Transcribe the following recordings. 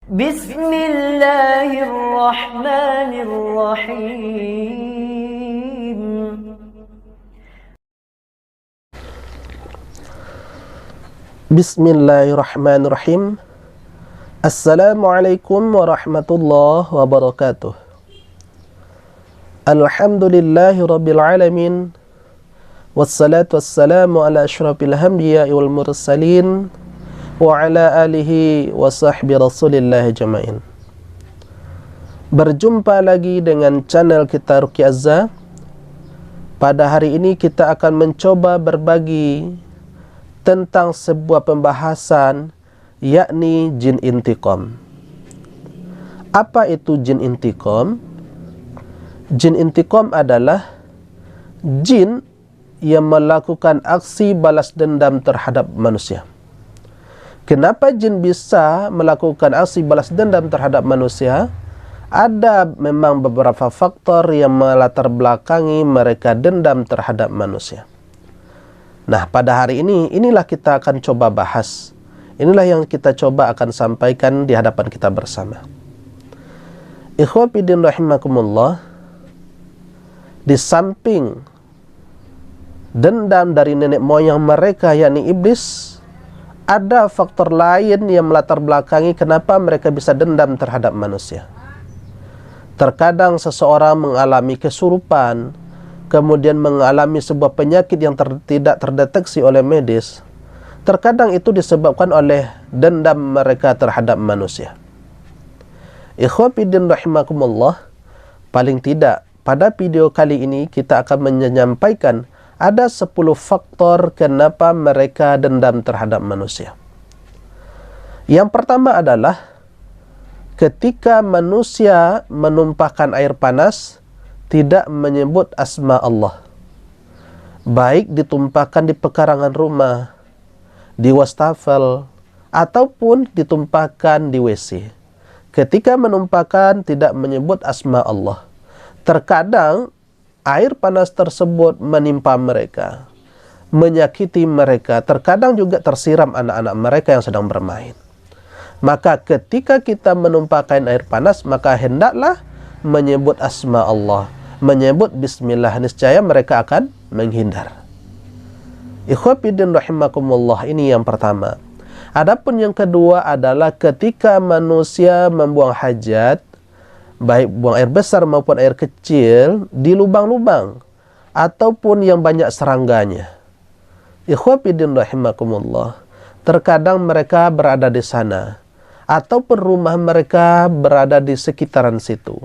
Bismillahirrahmanirrahim. Bismillahirrahmanirrahim. Assalamualaikum warahmatullahi wabarakatuh. Alhamdulillahi rabbil alamin. Wassalatu wassalamu ala asyrafil anbiya'i wal mursalin wa ala alihi wa sahbi rasulillahi jama'in. Berjumpa lagi dengan channel kita Ruqyah Azza. Pada hari ini kita akan mencoba berbagi tentang sebuah pembahasan, yakni jin intiqam. Apa itu jin intiqam? Jin intiqam adalah jin yang melakukan aksi balas dendam terhadap manusia. Kenapa jin bisa melakukan aksi balas dendam terhadap manusia? Ada memang beberapa faktor yang melatar belakangi mereka dendam terhadap manusia. Nah, pada hari ini, inilah kita akan coba bahas. Inilah yang kita coba akan sampaikan di hadapan kita bersama. Ikhwah fillah rahimakumullah, di samping dendam dari nenek moyang mereka, yakni iblis, ada faktor lain yang melatar belakangi kenapa mereka bisa dendam terhadap manusia. Terkadang seseorang mengalami kesurupan, kemudian mengalami sebuah penyakit yang tidak terdeteksi oleh medis. Terkadang itu disebabkan oleh dendam mereka terhadap manusia. Ikhwah fillah rahimakumullah, paling tidak pada video kali ini kita akan menyampaikan ada 10 faktor kenapa mereka dendam terhadap manusia. Yang pertama adalah ketika manusia menumpahkan air panas, tidak menyebut asma Allah. Baik ditumpahkan di pekarangan rumah, di wastafel, ataupun ditumpahkan di WC. Ketika menumpahkan tidak menyebut asma Allah. Terkadang air panas tersebut menimpa mereka, menyakiti mereka. Terkadang juga tersiram anak-anak mereka yang sedang bermain. Maka ketika kita menumpahkan air panas, maka hendaklah menyebut asma Allah, menyebut bismillah, niscaya mereka akan menghindar. Ikhwah fillah rahimakumullah, ini yang pertama. Adapun yang kedua adalah ketika manusia membuang hajat, baik buang air besar maupun air kecil, di lubang-lubang ataupun yang banyak serangganya. Ikhwah fillah rahimakumullah, terkadang mereka berada di sana ataupun rumah mereka berada di sekitaran situ.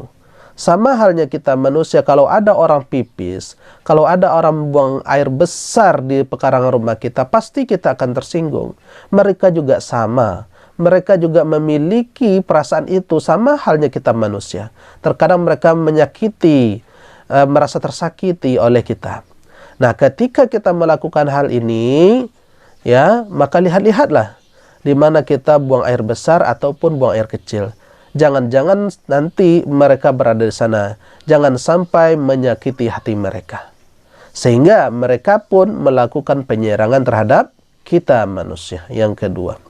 Sama halnya kita manusia, kalau ada orang pipis, kalau ada orang buang air besar di pekarangan rumah kita, pasti kita akan tersinggung. Mereka juga sama. Mereka juga memiliki perasaan itu, sama halnya kita manusia. Terkadang mereka menyakiti, merasa tersakiti oleh kita. Nah, ketika kita melakukan hal ini, ya, maka lihat-lihatlah di mana kita buang air besar ataupun buang air kecil. Jangan-jangan nanti mereka berada di sana. Jangan sampai menyakiti hati mereka, sehingga mereka pun melakukan penyerangan terhadap kita manusia. Yang kedua.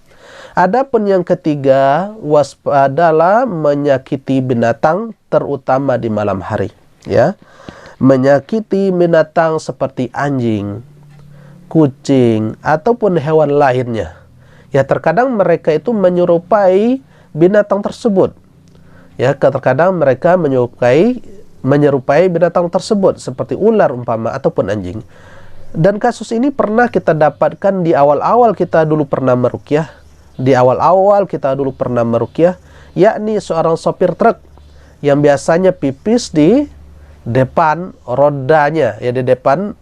Adapun yang ketiga, waspadalah menyakiti binatang, terutama di malam hari. Ya, menyakiti binatang seperti anjing, kucing, ataupun hewan lainnya. Ya, terkadang mereka itu menyerupai binatang tersebut. Ya, terkadang mereka menyerupai binatang tersebut seperti ular umpama ataupun anjing. Dan kasus ini pernah kita dapatkan di awal-awal kita dulu pernah meruqyah. Di awal-awal kita dulu pernah meruqyah, yakni seorang sopir truk yang biasanya pipis di depan rodanya, ya, di depan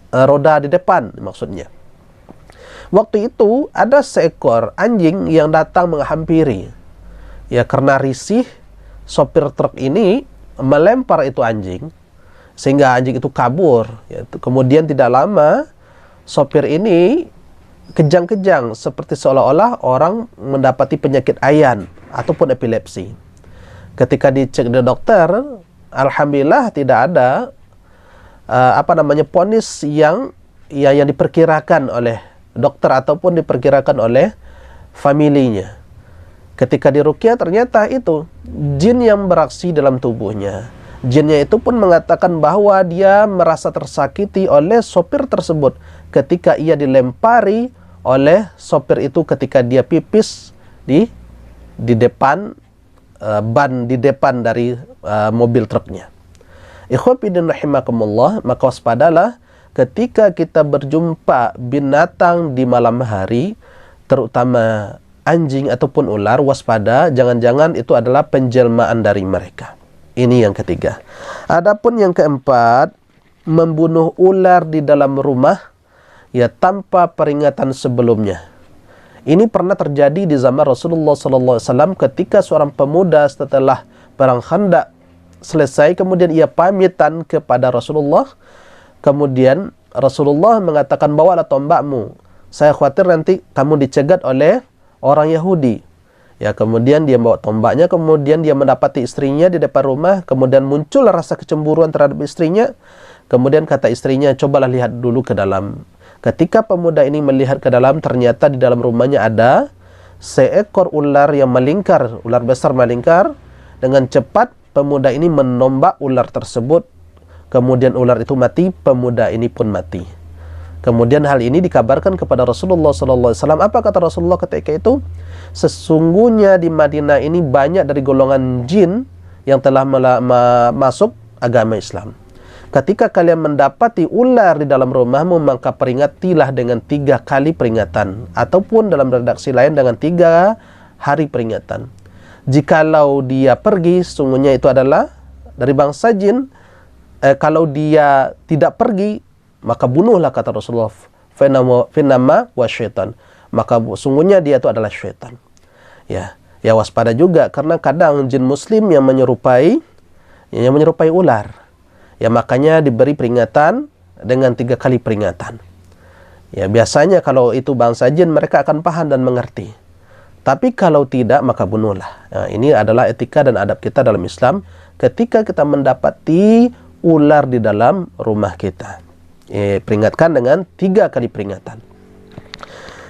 roda di depan maksudnya. Waktu itu ada seekor anjing yang datang menghampiri. Ya, karena risih, sopir truk ini melempar itu anjing sehingga anjing itu kabur. Ya, kemudian tidak lama sopir ini kejang-kejang seperti seolah-olah orang mendapati penyakit ayan ataupun epilepsi. Ketika dicek di dokter, alhamdulillah tidak ada vonis yang diperkirakan oleh dokter ataupun diperkirakan oleh familinya. Ketika diruqyah ternyata itu jin yang beraksi dalam tubuhnya. Jinnya itu pun mengatakan bahwa dia merasa tersakiti oleh sopir tersebut ketika ia dilempari oleh sopir itu ketika dia pipis di depan ban di depan dari mobil truknya. Ikhwatiddin rahimakumullah, maka waspadalah ketika kita berjumpa binatang di malam hari, terutama anjing ataupun ular, waspada, jangan-jangan itu adalah penjelmaan dari mereka. Ini yang ketiga. Adapun yang keempat, membunuh ular di dalam rumah ya tanpa peringatan sebelumnya. Ini pernah terjadi di zaman Rasulullah SAW ketika seorang pemuda setelah perang Khandaq selesai, kemudian ia pamitan kepada Rasulullah. Kemudian Rasulullah mengatakan, bawalah tombakmu, saya khawatir nanti kamu dicegat oleh orang Yahudi. Ya, kemudian dia bawa tombaknya, kemudian dia mendapati istrinya di depan rumah, kemudian muncul rasa kecemburuan terhadap istrinya. Kemudian kata istrinya, cobalah lihat dulu ke dalam. Ketika pemuda ini melihat ke dalam, ternyata di dalam rumahnya ada seekor ular yang melingkar, ular besar melingkar. Dengan cepat pemuda ini menombak ular tersebut, kemudian ular itu mati, pemuda ini pun mati. Kemudian hal ini dikabarkan kepada Rasulullah SAW. Apa kata Rasulullah ketika itu? Sesungguhnya di Madinah ini banyak dari golongan jin yang telah masuk agama Islam. Ketika kalian mendapati ular di dalam rumahmu, maka peringatilah dengan 3 kali peringatan. Ataupun dalam redaksi lain dengan 3 hari peringatan. Jikalau dia pergi, sesungguhnya itu adalah dari bangsa jin. Kalau dia tidak pergi, maka bunuhlah, kata Rasulullah, finama wa syaitan, maka sungguhnya dia itu adalah syaitan. Ya waspada juga, karena kadang jin muslim yang menyerupai ular. Ya, makanya diberi peringatan dengan 3 kali peringatan. Ya, biasanya kalau itu bangsa jin, mereka akan paham dan mengerti. Tapi kalau tidak, maka bunuhlah. Nah, ini adalah etika dan adab kita dalam Islam ketika kita mendapati ular di dalam rumah kita. Peringatkan dengan 3 kali peringatan.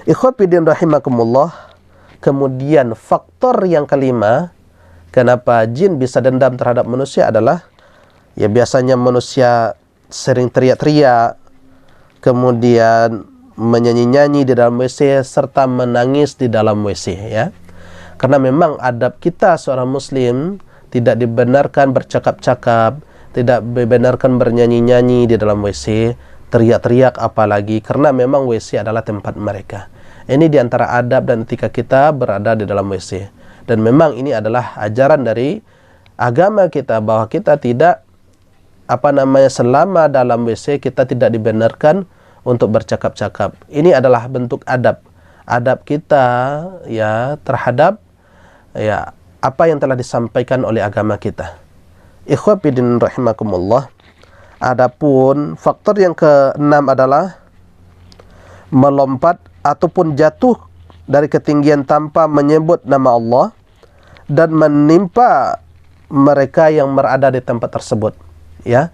Ikhwatiddin rahimakumullah. Kemudian faktor yang kelima, kenapa jin bisa dendam terhadap manusia adalah, ya biasanya manusia sering teriak-teriak, kemudian menyanyi-nyanyi di dalam WC, serta menangis di dalam WC, ya. Karena memang adab kita seorang muslim tidak dibenarkan bercakap-cakap, tidak dibenarkan bernyanyi-nyanyi di dalam WC, teriak-teriak apalagi, karena memang WC adalah tempat mereka. Ini diantara adab dan etika kita berada di dalam WC. Dan memang ini adalah ajaran dari agama kita, bahwa kita tidak selama dalam WC kita tidak dibenarkan untuk bercakap-cakap. Ini adalah bentuk adab kita ya terhadap ya apa yang telah disampaikan oleh agama kita. Ikhwatiddin rahimakumullah. Adapun faktor yang keenam adalah melompat ataupun jatuh dari ketinggian tanpa menyebut nama Allah dan menimpa mereka yang berada di tempat tersebut. Ya,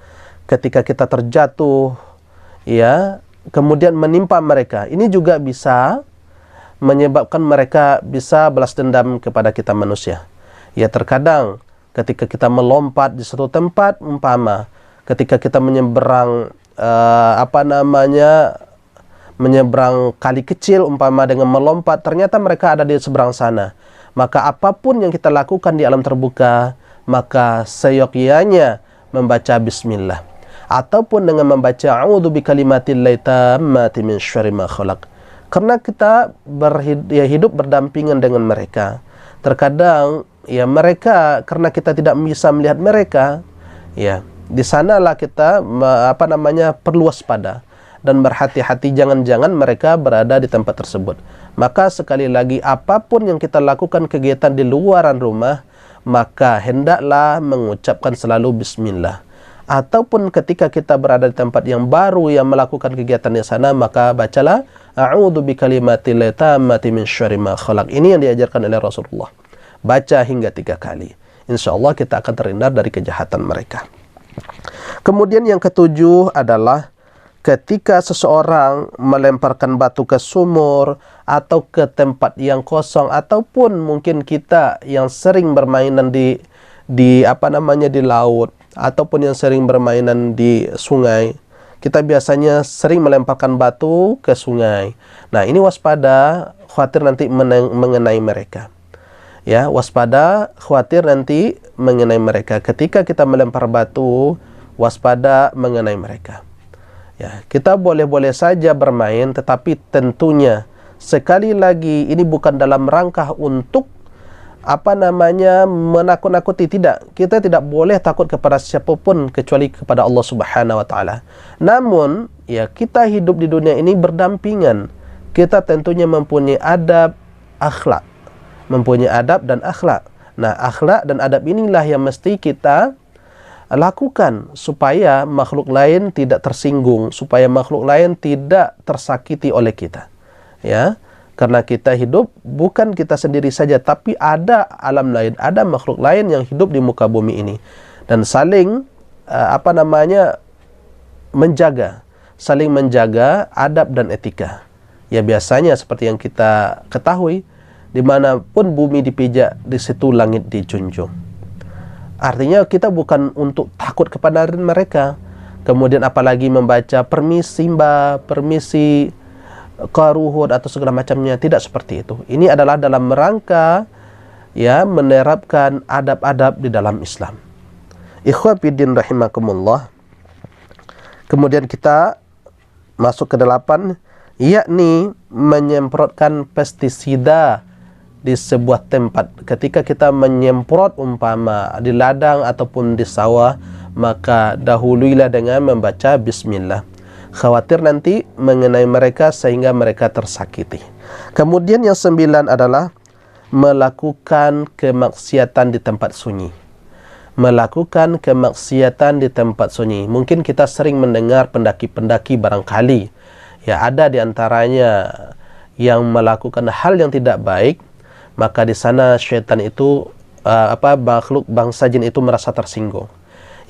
ketika kita terjatuh, ya, kemudian menimpa mereka, ini juga bisa menyebabkan mereka bisa balas dendam kepada kita manusia. Ya, terkadang ketika kita melompat di suatu tempat, umpama ketika kita menyeberang menyeberang kali kecil, umpama dengan melompat, ternyata mereka ada di seberang sana. Maka apapun yang kita lakukan di alam terbuka, maka seyogyanya membaca bismillah, ataupun dengan membaca a'udzu bikalimatillahi tammati min syarri ma khalaq. Karena kita hidup berdampingan dengan mereka. Terkadang ya mereka, karena kita tidak bisa melihat mereka, ya di sanalah kita perlu waspada dan berhati-hati, jangan-jangan mereka berada di tempat tersebut. Maka sekali lagi, apapun yang kita lakukan kegiatan di luaran rumah, maka hendaklah mengucapkan selalu bismillah. Ataupun ketika kita berada di tempat yang baru yang melakukan kegiatan di sana, maka bacalah a'udzu bikalimatillahi tammati min syarri ma khalaq. Ini yang diajarkan oleh Rasulullah. Baca hingga 3 kali. Insyaallah kita akan terhindar dari kejahatan mereka. Kemudian yang ketujuh adalah ketika seseorang melemparkan batu ke sumur atau ke tempat yang kosong, ataupun mungkin kita yang sering bermainan di di laut, ataupun yang sering bermainan di sungai, kita biasanya sering melemparkan batu ke sungai. Nah, ini waspada, khawatir nanti mengenai mereka. Ya, waspada, khawatir nanti mengenai mereka. Ketika kita melempar batu, waspada mengenai mereka. Ya, kita boleh-boleh saja bermain, tetapi tentunya sekali lagi ini bukan dalam rangka untuk menakut-nakuti, tidak. Kita tidak boleh takut kepada siapapun kecuali kepada Allah Subhanahu wa taala. Namun, ya, kita hidup di dunia ini berdampingan. Kita tentunya mempunyai adab, akhlak. Mempunyai adab dan akhlak. Nah, akhlak dan adab inilah yang mesti kita lakukan supaya makhluk lain tidak tersinggung, supaya makhluk lain tidak tersakiti oleh kita. Ya, karena kita hidup bukan kita sendiri saja, tapi ada alam lain, ada makhluk lain yang hidup di muka bumi ini, dan saling saling menjaga adab dan etika. Ya, biasanya seperti yang kita ketahui, dimanapun bumi dipijak, di situ langit dijunjung. Artinya kita bukan untuk takut kepada mereka, kemudian apalagi membaca permisi mbak, permisi karuhun atau segala macamnya. Tidak seperti itu. Ini adalah dalam rangka, ya, menerapkan adab-adab di dalam Islam. Ikhwan fiddin rahimakumullah. Kemudian kita masuk ke 8, yakni menyemprotkan pestisida di sebuah tempat. Ketika kita menyemprot umpama di ladang ataupun di sawah, maka dahuluilah dengan membaca bismillah. Khawatir nanti mengenai mereka sehingga mereka tersakiti. Kemudian yang 9 adalah melakukan kemaksiatan di tempat sunyi. Melakukan kemaksiatan di tempat sunyi. Mungkin kita sering mendengar pendaki-pendaki barangkali, ya, ada di antaranya yang melakukan hal yang tidak baik, maka di sana syaitan itu makhluk bangsa jin itu merasa tersinggung.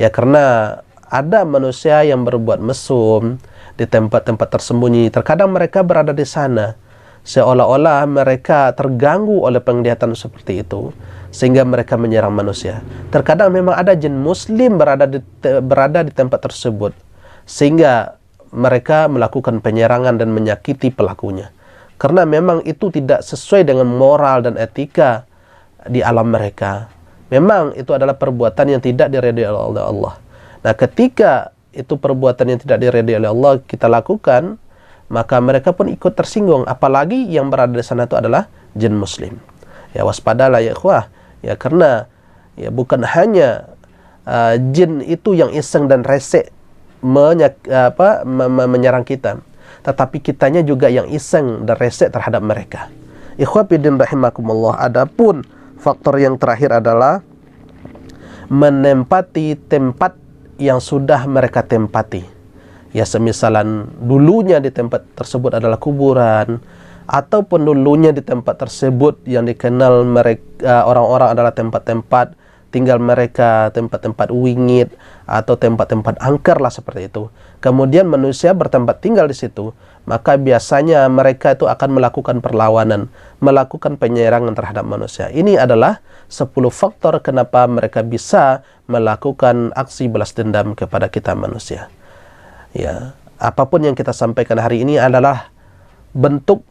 Ya, karena ada manusia yang berbuat mesum di tempat-tempat tersembunyi. Terkadang mereka berada di sana seolah-olah mereka terganggu oleh penglihatan seperti itu, sehingga mereka menyerang manusia. Terkadang memang ada jin muslim berada di tempat tersebut, sehingga mereka melakukan penyerangan dan menyakiti pelakunya. Karena memang itu tidak sesuai dengan moral dan etika di alam mereka. Memang itu adalah perbuatan yang tidak diridhai oleh Allah. Nah, ketika itu perbuatan yang tidak diridhai oleh Allah kita lakukan, maka mereka pun ikut tersinggung. Apalagi yang berada di sana itu adalah jin muslim. Ya, waspadalah ya ikhwah. Ya, karena ya bukan hanya jin itu yang iseng dan resek menyerang kita, tetapi kitanya juga yang iseng dan resek terhadap mereka. Ikhwan fillah rahimakumullah. Adapun faktor yang terakhir adalah menempati tempat yang sudah mereka tempati. Ya, semisalan dulunya di tempat tersebut adalah kuburan, ataupun dulunya di tempat tersebut yang dikenal mereka orang-orang adalah tempat-tempat tinggal mereka, tempat-tempat wingit atau tempat-tempat angker lah seperti itu. Kemudian manusia bertempat tinggal di situ, maka biasanya mereka itu akan melakukan perlawanan, melakukan penyerangan terhadap manusia. Ini adalah 10 faktor kenapa mereka bisa melakukan aksi balas dendam kepada kita manusia. Ya, apapun yang kita sampaikan hari ini adalah bentuk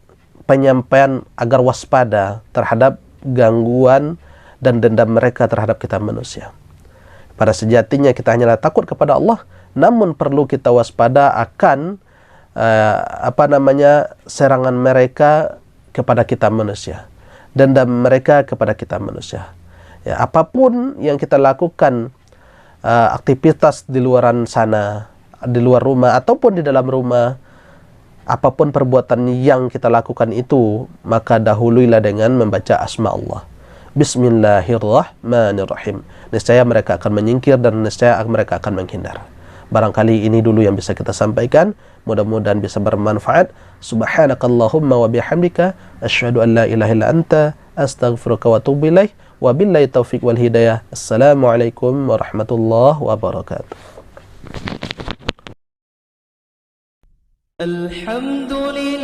penyampaian agar waspada terhadap gangguan dan dendam mereka terhadap kita manusia. Pada sejatinya kita hanyalah takut kepada Allah, namun perlu kita waspada akan serangan mereka kepada kita manusia, dendam mereka kepada kita manusia. Ya, apapun yang kita lakukan, aktivitas di luaran sana, di luar rumah ataupun di dalam rumah, apapun perbuatan yang kita lakukan itu, maka dahuluilah dengan membaca asma Allah. Bismillahirrahmanirrahim. Niscaya mereka akan menyingkir dan niscaya mereka akan menghindar. Barangkali ini dulu yang bisa kita sampaikan. Mudah-mudahan bisa bermanfaat. Subhanakallahumma wa bihamdika asyhadu an la ilaha illa anta astaghfiruka wa atubu ilaik. Wabillahi taufiq wal hidayah. Assalamualaikum warahmatullahi wabarakatuh. الحمد لله